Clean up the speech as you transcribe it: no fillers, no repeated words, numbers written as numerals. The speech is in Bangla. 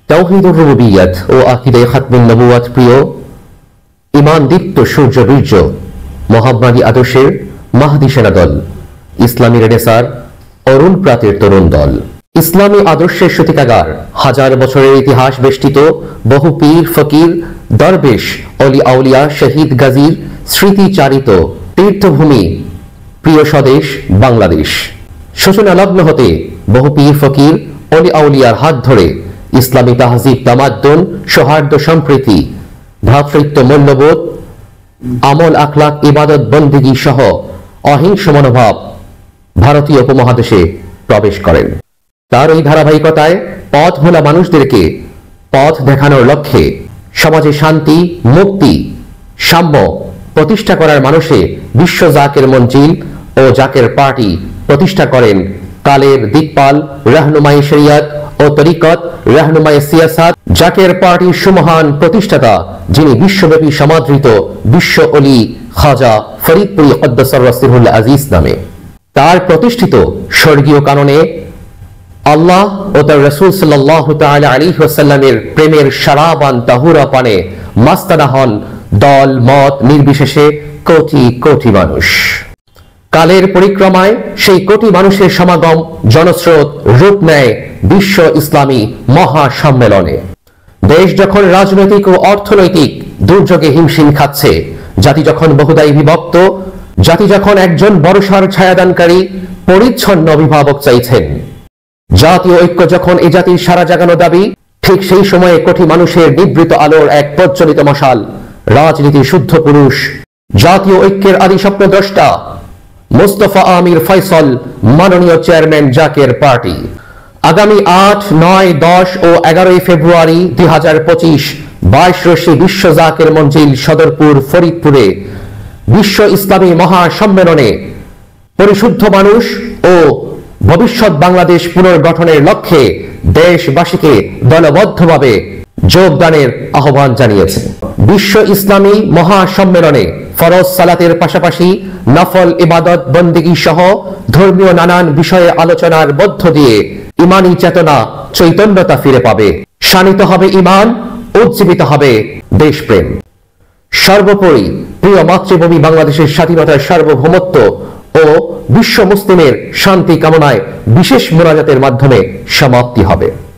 তাওহীদুর রুবুবিয়্যাত ও আকীদায়ে খাতমুন নবুওয়াত প্রিয় ঈমান দীপ্ত সূর্য বীর্য মোহাম্মদী আদর্শের মাহদী সেনাদল, ইসলামী রেনেসাঁর অরুণ প্রাতের তরুণ দল, ইসলামী আদর্শের সূতিকাগার, হাজার বছরের ইতিহাস বেষ্টিত বহু পীর ফকির দরবেশ অলি আউলিয়া শহীদ গাজীর স্মৃতিচারিত তীর্থভূমি প্রিয় স্বদেশ বাংলাদেশ। সূচনালগ্ন হতে বহু পীর ফকির অলি আউলিয়ার হাত ধরে ইসলামী তাহজিব তামাদ্দুন, সৌহার্দ্য সম্প্রীতি, ভ্রাতৃত্ব মূল্যবোধ, আমল আখলাক, ইবাদত বন্দেগী সহ অহিংস মনোভাব ভারতীয় উপমহাদেশে প্রবেশ করেন। তার এই ধারাবাহিকতায় পথ ভোলা মানুষদেরকে পথ দেখানোর লক্ষ্যে সমাজে শান্তি, মুক্তি, সাম্য প্রতিষ্ঠা করার মানুষে বিশ্ব জাকের মঞ্জিল ও জাকের পার্টি প্রতিষ্ঠা করেন কালের দিকপাল রাহনুমায়ে শরিয়ত ও তরিকত, রাহনুমায়ে সিয়াসাত, জাকের পার্টির সুমহান প্রতিষ্ঠাতা যিনি বিশ্বব্যাপী সমাদৃত বিশ্ব অলি খাজা ফরিদপুরি কদ্দাসাল্লাহু সিরহুল আজিজ নামে। তার প্রতিষ্ঠিত স্বর্গীয় কাননে আল্লাহ ও তার রাসূল সাল্লাল্লাহু তাআলা আলাইহি ওয়াসাল্লামের প্রেমের শারাবান তাহুরা পানে মাস্তানা হন দল মত নির্বিশেষে কোটি কোটি মানুষ। কালের পরিক্রমায় সেই কোটি মানুষের সমাগম জনস্রোত রূপ নেয় বিশ্ব ইসলামী মহাসম্মেলনে। দেশ যখন রাজনৈতিক ও অর্থনৈতিক দুর্যোগে হিমশিম খাচ্ছে, জাতি যখন বহুদায়ী বিভক্ত, জাতি যখন একজন বড়সড় ছায়াদানকারী পরিচ্ছন্ন অভিভাবক চাইছেন, জাতীয় ঐক্য যখন এই জাতির সারা জাগানো দাবি, ঠিক সেই সময়ে কোটি মানুষের নিবৃত আলোর এক প্রজ্বলিত মশাল রাজনীতির শুদ্ধ পুরুষ, জাতীয় ঐক্যের আদি স্বপ্নদ্রষ্টা মুস্তফা আমির ফয়সল, মাননীয় চেয়ারম্যান জাকের পার্টি। আগামী 8, 9, 10 ও 11 ফেব্রুয়ারি 2025 22 বিশ্ব জাকের মঞ্জিল সদরপুর ফরিদপুরে বিশ্ব ইসলামী মহাসম্মেলনে পরিশুদ্ধ মানুষ ও ভবিষ্যৎ বাংলাদেশ পুনর্গঠনের লক্ষ্যে দেশবাসীকে দলবদ্ধভাবে যোগদানের আহ্বান জানিয়েছে। বিশ্ব ইসলামী মহাসম্মেলনে ফরজ সালাতের পাশাপাশি নফল ইবাদত বন্দেগী সহ ধর্মীয় নানান বিষয়ে আলোচনার মধ্য দিয়ে ইমানি চেতনা চৈতন্যতা ফিরে পাবে, শানিত হবে ইমান, উজ্জীবিত হবে দেশপ্রেম। সর্বোপরি প্রিয় মাতৃভূমি বাংলাদেশের স্বাধীনতার সার্বভৌমত্ব ও বিশ্ব মুসলিমের শান্তি কামনায় বিশেষ মোনাজাতের মাধ্যমে সমাপ্তি হবে।